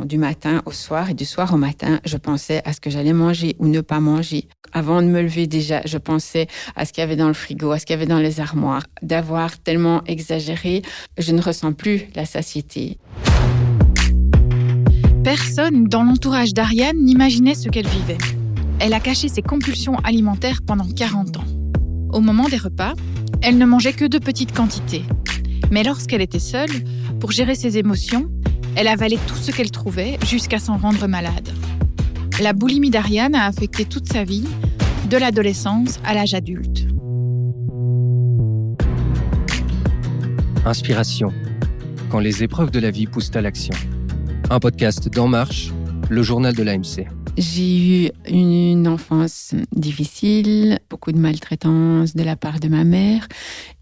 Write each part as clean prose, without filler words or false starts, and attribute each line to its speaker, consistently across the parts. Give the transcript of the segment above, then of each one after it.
Speaker 1: Du matin au soir et du soir au matin, je pensais à ce que j'allais manger ou ne pas manger. Avant de me lever déjà, je pensais à ce qu'il y avait dans le frigo, à ce qu'il y avait dans les armoires. D'avoir tellement exagéré, je ne ressens plus la satiété.
Speaker 2: Personne dans l'entourage d'Ariane n'imaginait ce qu'elle vivait. Elle a caché ses compulsions alimentaires pendant 40 ans. Au moment des repas, elle ne mangeait que de petites quantités. Mais lorsqu'elle était seule, pour gérer ses émotions, elle avalait tout ce qu'elle trouvait jusqu'à s'en rendre malade. La boulimie d'Ariane a affecté toute sa vie, de l'adolescence à l'âge adulte.
Speaker 3: Inspiration, quand les épreuves de la vie poussent à l'action. Un podcast d'En Marche, le journal de l'AMC.
Speaker 1: J'ai eu une enfance difficile, beaucoup de maltraitance de la part de ma mère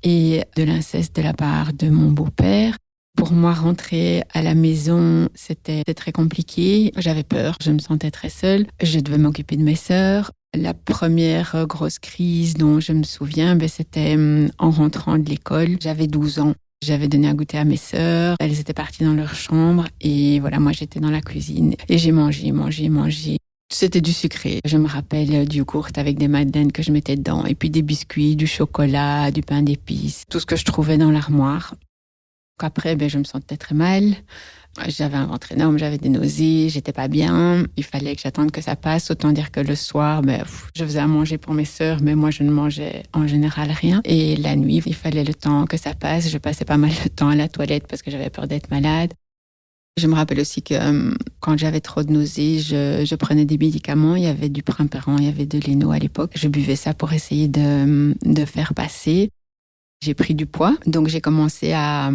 Speaker 1: et de l'inceste de la part de mon beau-père. Pour moi, rentrer à la maison, c'était très compliqué. J'avais peur, je me sentais très seule. Je devais m'occuper de mes sœurs. La première grosse crise dont je me souviens, c'était en rentrant de l'école. J'avais 12 ans. J'avais donné à goûter à mes sœurs. Elles étaient parties dans leur chambre. Et voilà, moi, j'étais dans la cuisine. Et j'ai mangé. C'était du sucré. Je me rappelle du yogourt avec des madeleines que je mettais dedans. Et puis des biscuits, du chocolat, du pain d'épices. Tout ce que je trouvais dans l'armoire. Après, je me sentais très mal. J'avais un ventre énorme, j'avais des nausées, j'étais pas bien. Il fallait que j'attende que ça passe. Autant dire que le soir, je faisais à manger pour mes sœurs, mais moi, je ne mangeais en général rien. Et la nuit, il fallait le temps que ça passe. Je passais pas mal de temps à la toilette parce que j'avais peur d'être malade. Je me rappelle aussi que quand j'avais trop de nausées, je prenais des médicaments. Il y avait du Primperan, il y avait de l'Eno à l'époque. Je buvais ça pour essayer de faire passer. J'ai pris du poids, donc j'ai commencé à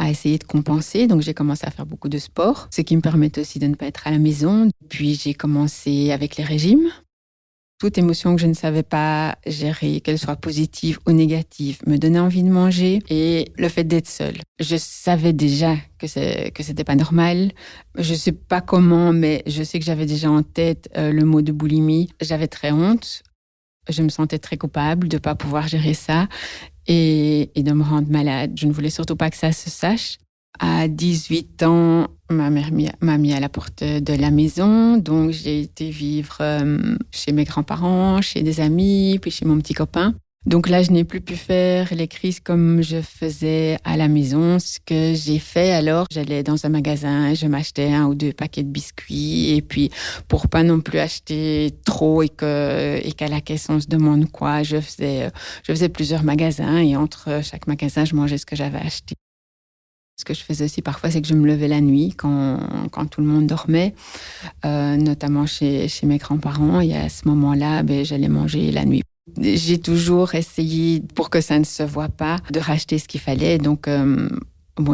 Speaker 1: essayer de compenser. Donc, j'ai commencé à faire beaucoup de sport, ce qui me permettait aussi de ne pas être à la maison. Puis, j'ai commencé avec les régimes. Toute émotion que je ne savais pas gérer, qu'elle soit positive ou négative, me donnait envie de manger. Et le fait d'être seule. Je savais déjà que c'était pas normal. Je sais pas comment, mais je sais que j'avais déjà en tête le mot de boulimie. J'avais très honte. Je me sentais très coupable de ne pas pouvoir gérer ça et de me rendre malade. Je ne voulais surtout pas que ça se sache. À 18 ans, ma mère m'a mis à la porte de la maison. Donc, j'ai été vivre chez mes grands-parents, chez des amis, puis chez mon petit copain. Donc là, je n'ai plus pu faire les crises comme je faisais à la maison. Ce que j'ai fait alors, j'allais dans un magasin, je m'achetais 1 ou 2 paquets de biscuits. Et puis, pour pas non plus acheter trop et qu'à la caisse, on se demande quoi, je faisais plusieurs magasins. Et entre chaque magasin, je mangeais ce que j'avais acheté. Ce que je faisais aussi parfois, c'est que je me levais la nuit quand tout le monde dormait, notamment chez mes grands-parents. Et à ce moment-là, j'allais manger la nuit. J'ai toujours essayé, pour que ça ne se voit pas, de racheter ce qu'il fallait. Donc,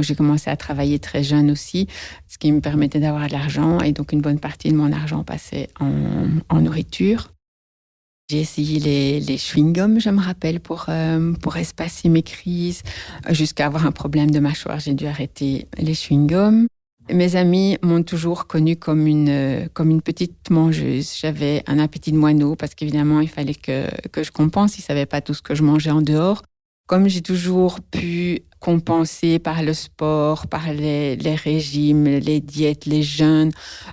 Speaker 1: j'ai commencé à travailler très jeune aussi, ce qui me permettait d'avoir de l'argent. Et donc, une bonne partie de mon argent passait en nourriture. J'ai essayé les chewing-gums, je me rappelle, pour espacer mes crises. Jusqu'à avoir un problème de mâchoire, j'ai dû arrêter les chewing-gums. Mes amis m'ont toujours connue comme une petite mangeuse. J'avais un appétit de moineau parce qu'évidemment, il fallait que je compense. Ils ne savaient pas tout ce que je mangeais en dehors. Comme j'ai toujours pu compenser par le sport, par les régimes, les diètes, les jeûnes,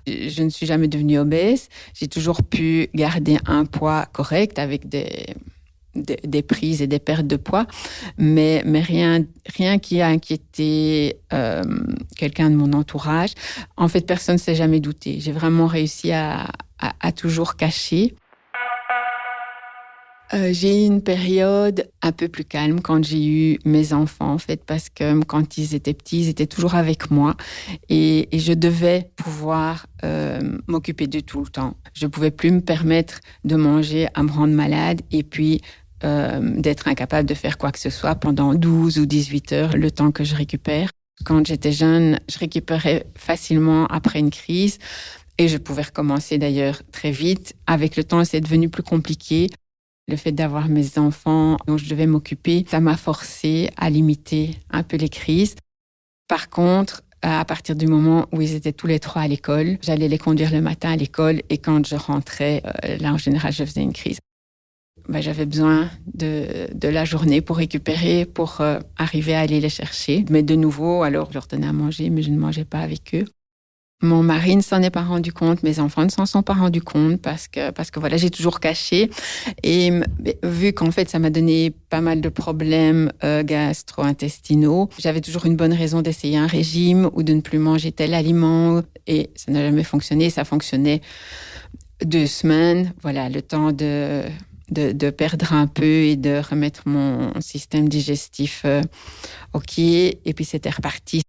Speaker 1: je ne suis jamais devenue obèse. J'ai toujours pu garder un poids correct avec des prises et des pertes de poids, mais rien qui a inquiété quelqu'un de mon entourage. En fait, personne ne s'est jamais douté. J'ai vraiment réussi à toujours cacher. J'ai eu une période un peu plus calme quand j'ai eu mes enfants, en fait, parce que quand ils étaient petits, ils étaient toujours avec moi et je devais pouvoir m'occuper d'eux tout le temps. Je ne pouvais plus me permettre de manger à me rendre malade et puis d'être incapable de faire quoi que ce soit pendant 12 ou 18 heures, le temps que je récupère. Quand j'étais jeune, je récupérais facilement après une crise et je pouvais recommencer d'ailleurs très vite. Avec le temps, c'est devenu plus compliqué. Le fait d'avoir mes enfants dont je devais m'occuper, ça m'a forcé à limiter un peu les crises. Par contre, à partir du moment où ils étaient tous les 3 à l'école, j'allais les conduire le matin à l'école et quand je rentrais, là en général, je faisais une crise. J'avais besoin de la journée pour récupérer, pour arriver à aller les chercher. Mais de nouveau, alors je leur donnais à manger, mais je ne mangeais pas avec eux. Mon mari ne s'en est pas rendu compte, mes enfants ne s'en sont pas rendus compte parce que voilà, j'ai toujours caché. Et vu qu'en fait, ça m'a donné pas mal de problèmes gastro-intestinaux, j'avais toujours une bonne raison d'essayer un régime ou de ne plus manger tel aliment. Et ça n'a jamais fonctionné. Ça fonctionnait 2 semaines. Voilà, le temps de perdre un peu et de remettre mon système digestif OK. Et puis, c'était reparti.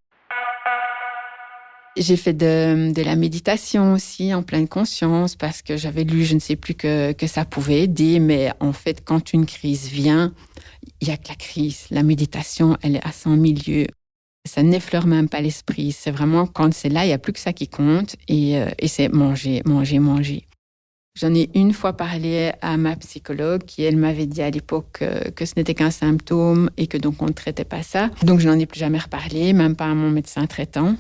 Speaker 1: J'ai fait de la méditation aussi en pleine conscience parce que j'avais lu, je ne sais plus, que ça pouvait aider. Mais en fait, quand une crise vient, il n'y a que la crise. La méditation, elle est à 100 000 lieues. Ça n'effleure même pas l'esprit. C'est vraiment quand c'est là, il n'y a plus que ça qui compte. Et c'est manger, manger, manger. J'en ai une fois parlé à ma psychologue qui, elle, m'avait dit à l'époque que ce n'était qu'un symptôme et que donc on ne traitait pas ça. Donc, je n'en ai plus jamais reparlé, même pas à mon médecin traitant.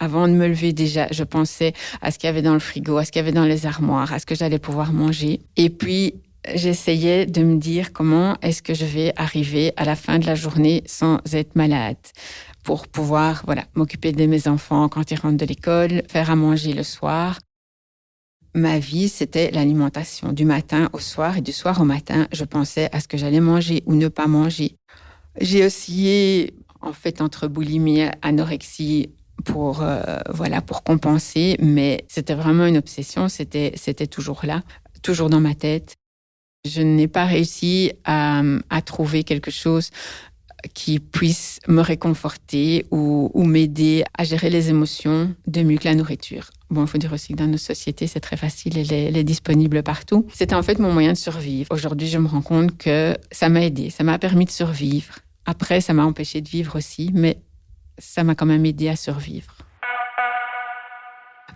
Speaker 1: Avant de me lever, déjà, je pensais à ce qu'il y avait dans le frigo, à ce qu'il y avait dans les armoires, à ce que j'allais pouvoir manger. Et puis, j'essayais de me dire comment est-ce que je vais arriver à la fin de la journée sans être malade pour pouvoir m'occuper de mes enfants quand ils rentrent de l'école, faire à manger le soir. Ma vie, c'était l'alimentation du matin au soir et du soir au matin. Je pensais à ce que j'allais manger ou ne pas manger. J'ai oscillé, en fait, entre boulimie et anorexie pour compenser, mais c'était vraiment une obsession, c'était toujours là, toujours dans ma tête. Je n'ai pas réussi à trouver quelque chose qui puisse me réconforter ou m'aider à gérer les émotions de mieux que la nourriture. Bon, il faut dire aussi que dans nos sociétés, c'est très facile, elle est disponible partout. C'était en fait mon moyen de survivre. Aujourd'hui, je me rends compte que ça m'a aidé, ça m'a permis de survivre. Après, ça m'a empêché de vivre aussi, mais ça m'a quand même aidé à survivre.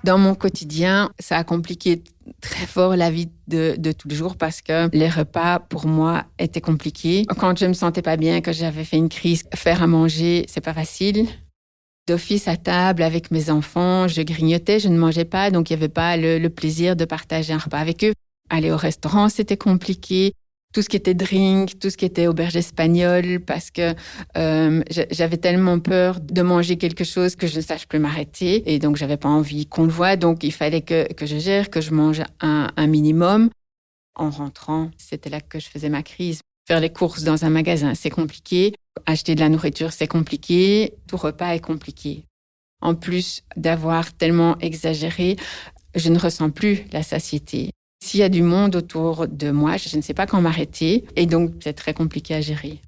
Speaker 1: Dans mon quotidien, ça a compliqué très fort la vie de tous les jours parce que les repas, pour moi, étaient compliqués. Quand je me sentais pas bien, que j'avais fait une crise, faire à manger, c'est pas facile. D'office à table avec mes enfants, je grignotais, je ne mangeais pas, donc il n'y avait pas le plaisir de partager un repas avec eux. Aller au restaurant, c'était compliqué. Tout ce qui était drink, tout ce qui était auberge espagnole, parce que j'avais tellement peur de manger quelque chose que je ne sache plus m'arrêter. Et donc, j'avais pas envie qu'on le voie. Donc, il fallait que je gère, que je mange un minimum. En rentrant, c'était là que je faisais ma crise. Faire les courses dans un magasin, c'est compliqué. Acheter de la nourriture, c'est compliqué. Tout repas est compliqué. En plus d'avoir tellement exagéré, je ne ressens plus la satiété. S'il y a du monde autour de moi, je ne sais pas quand m'arrêter. Et donc, c'est très compliqué à gérer.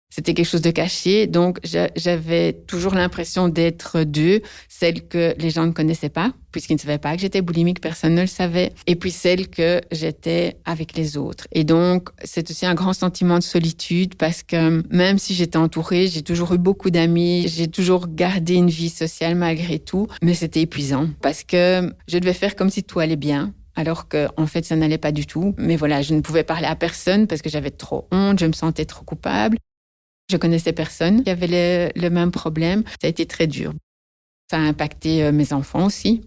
Speaker 1: C'était quelque chose de caché. Donc, j'avais toujours l'impression d'être d'eux, celle que les gens ne connaissaient pas, puisqu'ils ne savaient pas que j'étais boulimique, personne ne le savait. Et puis, celle que j'étais avec les autres. Et donc, c'est aussi un grand sentiment de solitude parce que même si j'étais entourée, j'ai toujours eu beaucoup d'amis, j'ai toujours gardé une vie sociale malgré tout. Mais c'était épuisant parce que je devais faire comme si tout allait bien. Alors qu'en fait, ça n'allait pas du tout. Mais voilà, je ne pouvais parler à personne parce que j'avais trop honte, je me sentais trop coupable. Je connaissais personne qui avait le même problème. Ça a été très dur. Ça a impacté mes enfants aussi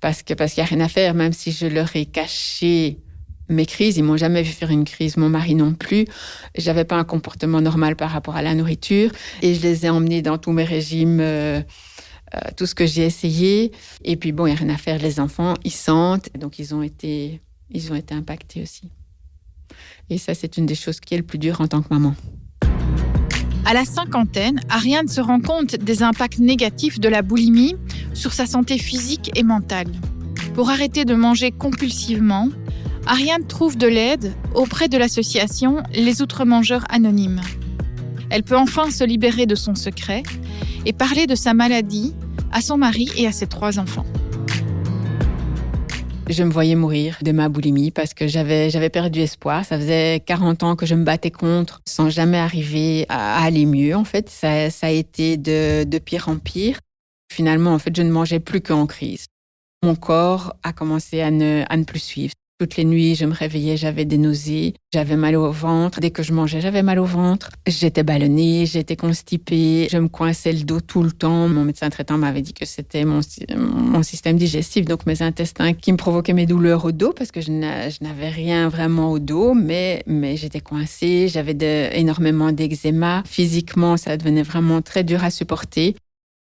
Speaker 1: parce qu'il n'y a rien à faire. Même si je leur ai caché mes crises, ils m'ont jamais vu faire une crise. Mon mari non plus. J'avais pas un comportement normal par rapport à la nourriture. Et je les ai emmenés dans tous mes régimes... tout ce que j'ai essayé. Et puis bon, il n'y a rien à faire. Les enfants, ils sentent. Donc, ils ont été impactés aussi. Et ça, c'est une des choses qui est le plus dur en tant que maman.
Speaker 2: À la cinquantaine, Ariane se rend compte des impacts négatifs de la boulimie sur sa santé physique et mentale. Pour arrêter de manger compulsivement, Ariane trouve de l'aide auprès de l'association Les Outre-Mangeurs Anonymes. Elle peut enfin se libérer de son secret et parler de sa maladie à son mari et à ses 3 enfants.
Speaker 1: Je me voyais mourir de ma boulimie parce que j'avais perdu espoir. Ça faisait 40 ans que je me battais contre sans jamais arriver à aller mieux. En fait, ça a été de pire en pire. Finalement, en fait, je ne mangeais plus qu'en crise. Mon corps a commencé à ne plus suivre. Toutes les nuits, je me réveillais, j'avais des nausées, j'avais mal au ventre. Dès que je mangeais, j'avais mal au ventre. J'étais ballonnée, j'étais constipée, je me coinçais le dos tout le temps. Mon médecin traitant m'avait dit que c'était mon système digestif, donc mes intestins qui me provoquaient mes douleurs au dos parce que je n'avais rien vraiment au dos, mais j'étais coincée, j'avais énormément d'eczéma. Physiquement, ça devenait vraiment très dur à supporter.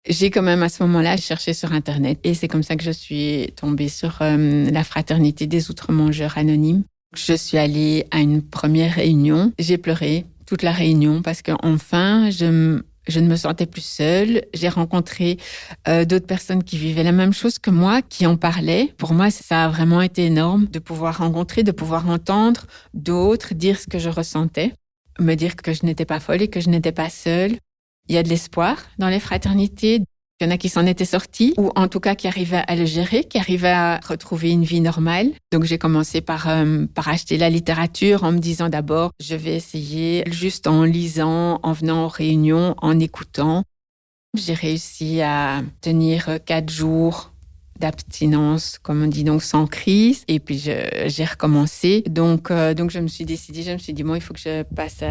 Speaker 1: J'ai quand même à ce moment-là cherché sur Internet et c'est comme ça que je suis tombée sur la Fraternité des Outre-Mangeurs Anonymes. Je suis allée à une première réunion. J'ai pleuré toute la réunion parce qu'enfin, je ne me sentais plus seule. J'ai rencontré d'autres personnes qui vivaient la même chose que moi, qui en parlaient. Pour moi, ça a vraiment été énorme de pouvoir rencontrer, de pouvoir entendre d'autres dire ce que je ressentais, me dire que je n'étais pas folle et que je n'étais pas seule. Il y a de l'espoir dans les fraternités. Il y en a qui s'en étaient sortis, ou en tout cas qui arrivaient à le gérer, qui arrivaient à retrouver une vie normale. Donc j'ai commencé par acheter la littérature en me disant d'abord, je vais essayer juste en lisant, en venant aux réunions, en écoutant. J'ai réussi à tenir 4 jours d'abstinence, comme on dit, donc sans crise. Et puis j'ai recommencé. Donc je me suis dit, bon, il faut que je passe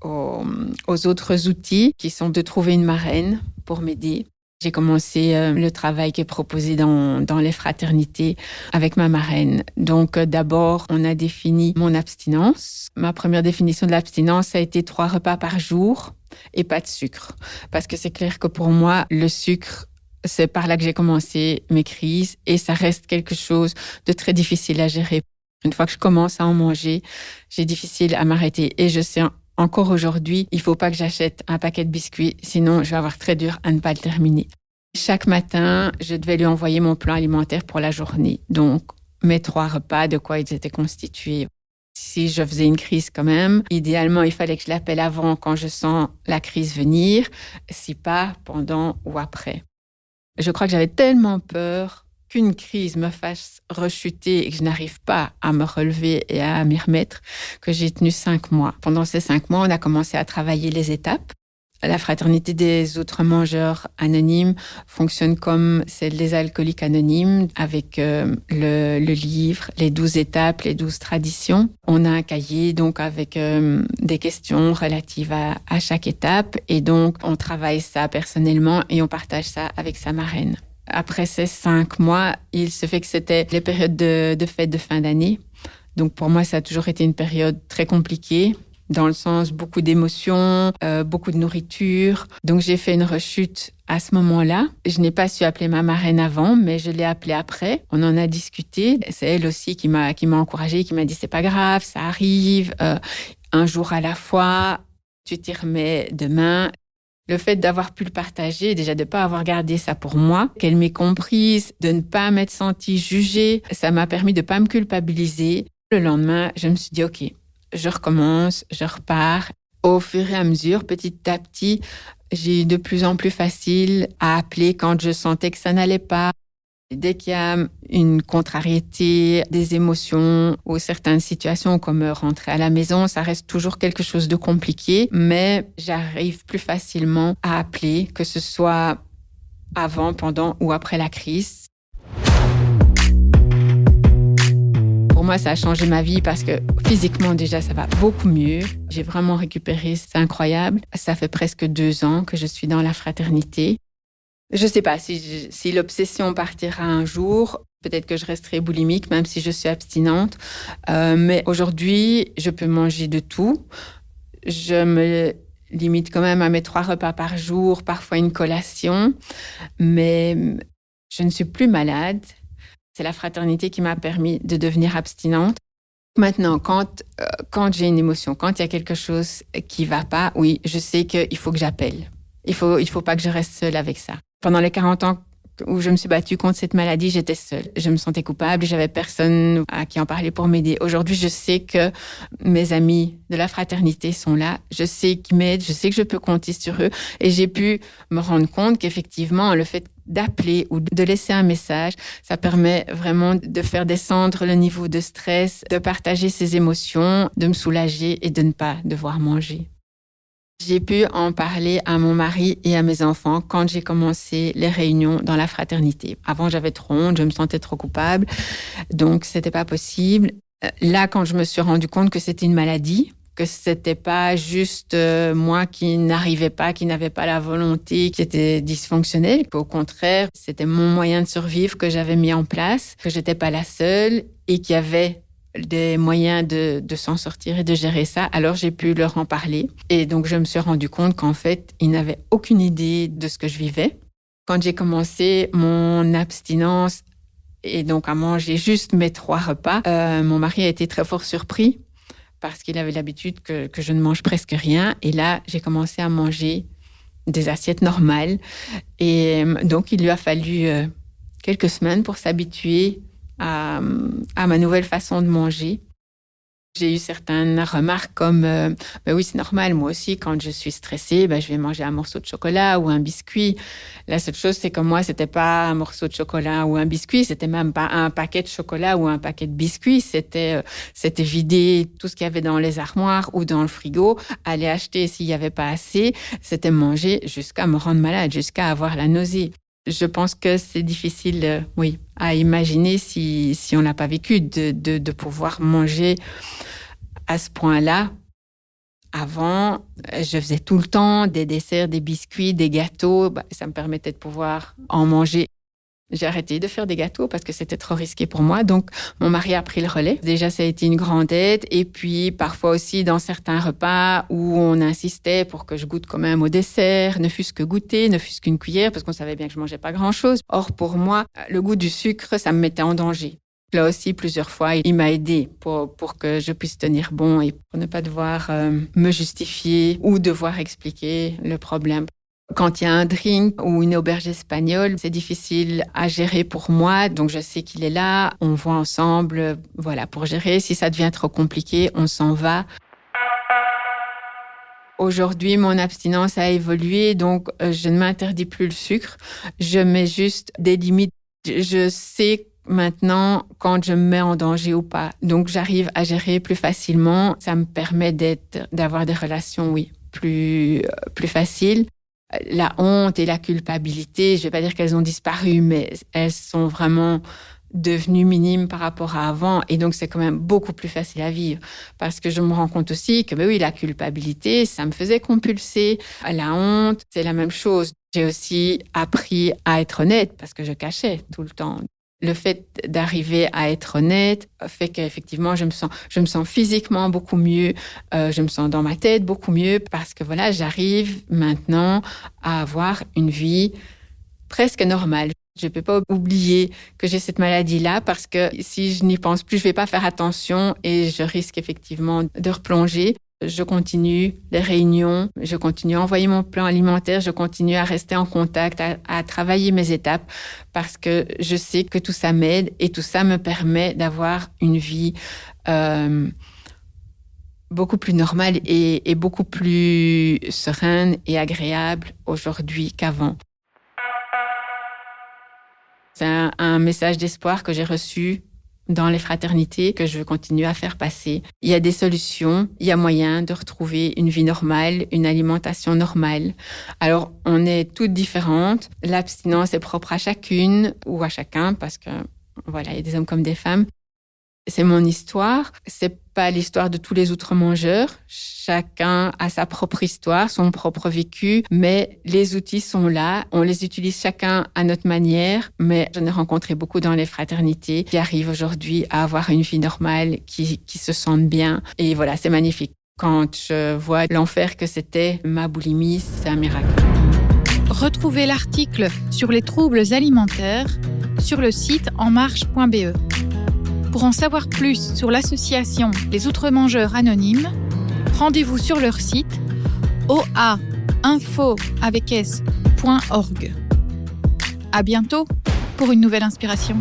Speaker 1: aux autres outils qui sont de trouver une marraine pour m'aider. J'ai commencé le travail qui est proposé dans les fraternités avec ma marraine. Donc d'abord, on a défini mon abstinence. Ma première définition de l'abstinence, ça a été 3 repas par jour et pas de sucre. Parce que c'est clair que pour moi, le sucre, c'est par là que j'ai commencé mes crises et ça reste quelque chose de très difficile à gérer. Une fois que je commence à en manger, c'est difficile à m'arrêter et je sais encore aujourd'hui, il ne faut pas que j'achète un paquet de biscuits, sinon je vais avoir très dur à ne pas le terminer. Chaque matin, je devais lui envoyer mon plan alimentaire pour la journée. Donc, mes 3 repas, de quoi ils étaient constitués. Si je faisais une crise quand même, idéalement, il fallait que je l'appelle avant quand je sens la crise venir, si pas pendant ou après. Je crois que j'avais tellement peur qu'une crise me fasse rechuter et que je n'arrive pas à me relever et à m'y remettre, que j'ai tenu 5 mois. Pendant ces 5 mois, on a commencé à travailler les étapes. La Fraternité des Outre-Mangeurs Anonymes fonctionne comme celle des Alcooliques Anonymes, avec le livre, les 12 étapes, les 12 traditions. On a un cahier donc avec des questions relatives à chaque étape et donc on travaille ça personnellement et on partage ça avec sa marraine. Après ces 5 mois, il se fait que c'était les périodes de fête de fin d'année. Donc pour moi, ça a toujours été une période très compliquée, dans le sens beaucoup d'émotions, beaucoup de nourriture. Donc j'ai fait une rechute à ce moment-là. Je n'ai pas su appeler ma marraine avant, mais je l'ai appelée après. On en a discuté. C'est elle aussi qui m'a encouragée, qui m'a dit c'est pas grave, ça arrive, un jour à la fois, tu t'y remets demain. Le fait d'avoir pu le partager, déjà de ne pas avoir gardé ça pour moi, qu'elle m'ait comprise, de ne pas m'être sentie jugée, ça m'a permis de ne pas me culpabiliser. Le lendemain, je me suis dit, OK, je recommence, je repars. Au fur et à mesure, petit à petit, j'ai eu de plus en plus facile à appeler quand je sentais que ça n'allait pas. Dès qu'il y a une contrariété, des émotions ou certaines situations comme rentrer à la maison, ça reste toujours quelque chose de compliqué, mais j'arrive plus facilement à appeler, que ce soit avant, pendant ou après la crise. Pour moi, ça a changé ma vie parce que physiquement, déjà, ça va beaucoup mieux. J'ai vraiment récupéré, c'est incroyable. Ça fait presque 2 ans que je suis dans la fraternité. Je ne sais pas si l'obsession partira un jour. Peut-être que je resterai boulimique, même si je suis abstinente. Mais aujourd'hui, je peux manger de tout. Je me limite quand même à mes 3 repas par jour, parfois une collation. Mais je ne suis plus malade. C'est la fraternité qui m'a permis de devenir abstinente. Maintenant, quand j'ai une émotion, quand il y a quelque chose qui ne va pas, oui, je sais qu'il faut que j'appelle. Il faut pas que je reste seule avec ça. Pendant les 40 ans où je me suis battue contre cette maladie, j'étais seule. Je me sentais coupable, j'avais personne à qui en parler pour m'aider. Aujourd'hui, je sais que mes amis de la fraternité sont là. Je sais qu'ils m'aident, je sais que je peux compter sur eux. Et j'ai pu me rendre compte qu'effectivement, le fait d'appeler ou de laisser un message, ça permet vraiment de faire descendre le niveau de stress, de partager ses émotions, de me soulager et de ne pas devoir manger. J'ai pu en parler à mon mari et à mes enfants quand j'ai commencé les réunions dans la fraternité. Avant, j'avais trop honte, je me sentais trop coupable, donc c'était pas possible. Là, quand je me suis rendu compte que c'était une maladie, que c'était pas juste moi qui n'arrivais pas, qui n'avais pas la volonté, qui était dysfonctionnelle, qu'au contraire, c'était mon moyen de survivre que j'avais mis en place, que j'étais pas la seule et qu'il y avait des moyens de s'en sortir et de gérer ça. Alors, j'ai pu leur en parler. Et donc, je me suis rendu compte qu'en fait, ils n'avaient aucune idée de ce que je vivais. Quand j'ai commencé mon abstinence et donc à manger juste mes 3 repas, mon mari a été très fort surpris parce qu'il avait l'habitude que je ne mange presque rien. Et là, j'ai commencé à manger des assiettes normales. Et donc, il lui a fallu quelques semaines pour s'habituer à ma nouvelle façon de manger. J'ai eu certaines remarques comme oui, c'est normal, moi aussi, quand je suis stressée, je vais manger un morceau de chocolat ou un biscuit. La seule chose, c'est que moi, c'était pas un morceau de chocolat ou un biscuit, c'était même pas un paquet de chocolat ou un paquet de biscuits. C'était vider tout ce qu'il y avait dans les armoires ou dans le frigo, aller acheter s'il y avait pas assez. C'était manger jusqu'à me rendre malade, jusqu'à avoir la nausée. Je pense que c'est difficile, à imaginer si on n'a pas vécu de pouvoir manger à ce point-là. Avant, je faisais tout le temps des desserts, des biscuits, des gâteaux. Ça me permettait de pouvoir en manger. J'ai arrêté de faire des gâteaux parce que c'était trop risqué pour moi. Donc, mon mari a pris le relais. Déjà, ça a été une grande aide. Et puis, parfois aussi, dans certains repas où on insistait pour que je goûte quand même au dessert, ne fût-ce que goûter, ne fût-ce qu'une cuillère, parce qu'on savait bien que je mangeais pas grand-chose. Or, pour moi, le goût du sucre, ça me mettait en danger. Là aussi, plusieurs fois, il m'a aidé pour que je puisse tenir bon et pour ne pas devoir me justifier ou devoir expliquer le problème. Quand il y a un drink ou une auberge espagnole, c'est difficile à gérer pour moi. Donc, je sais qu'il est là. On voit ensemble, pour gérer. Si ça devient trop compliqué, on s'en va. Aujourd'hui, mon abstinence a évolué. Donc, je ne m'interdis plus le sucre. Je mets juste des limites. Je sais maintenant quand je me mets en danger ou pas. Donc, j'arrive à gérer plus facilement. Ça me permet d'avoir des relations, plus faciles. La honte et la culpabilité, je ne vais pas dire qu'elles ont disparu, mais elles sont vraiment devenues minimes par rapport à avant. Et donc, c'est quand même beaucoup plus facile à vivre. Parce que je me rends compte aussi que, la culpabilité, ça me faisait compulser. La honte, c'est la même chose. J'ai aussi appris à être honnête parce que je cachais tout le temps. Le fait d'arriver à être honnête fait qu'effectivement, je me sens physiquement beaucoup mieux, je me sens dans ma tête beaucoup mieux parce que j'arrive maintenant à avoir une vie presque normale. Je ne peux pas oublier que j'ai cette maladie-là parce que si je n'y pense plus, je ne vais pas faire attention et je risque effectivement de replonger. Je continue les réunions, je continue à envoyer mon plan alimentaire, je continue à rester en contact, à travailler mes étapes parce que je sais que tout ça m'aide et tout ça me permet d'avoir une vie beaucoup plus normale et beaucoup plus sereine et agréable aujourd'hui qu'avant. C'est un message d'espoir que j'ai reçu dans les fraternités que je veux continuer à faire passer. Il y a des solutions, il y a moyen de retrouver une vie normale, une alimentation normale. Alors, on est toutes différentes. L'abstinence est propre à chacune ou à chacun parce que, il y a des hommes comme des femmes. C'est mon histoire. C'est pas l'histoire de tous les autres mangeurs. Chacun a sa propre histoire, son propre vécu, mais les outils sont là. On les utilise chacun à notre manière, mais j'en ai rencontré beaucoup dans les fraternités qui arrivent aujourd'hui à avoir une vie normale, qui se sentent bien. Et c'est magnifique. Quand je vois l'enfer que c'était ma boulimie, c'est un miracle.
Speaker 2: Retrouvez l'article sur les troubles alimentaires sur le site enmarche.be. Pour en savoir plus sur l'association Les Outre-Mangeurs Anonymes, rendez-vous sur leur site oainfo.org. À bientôt pour une nouvelle inspiration.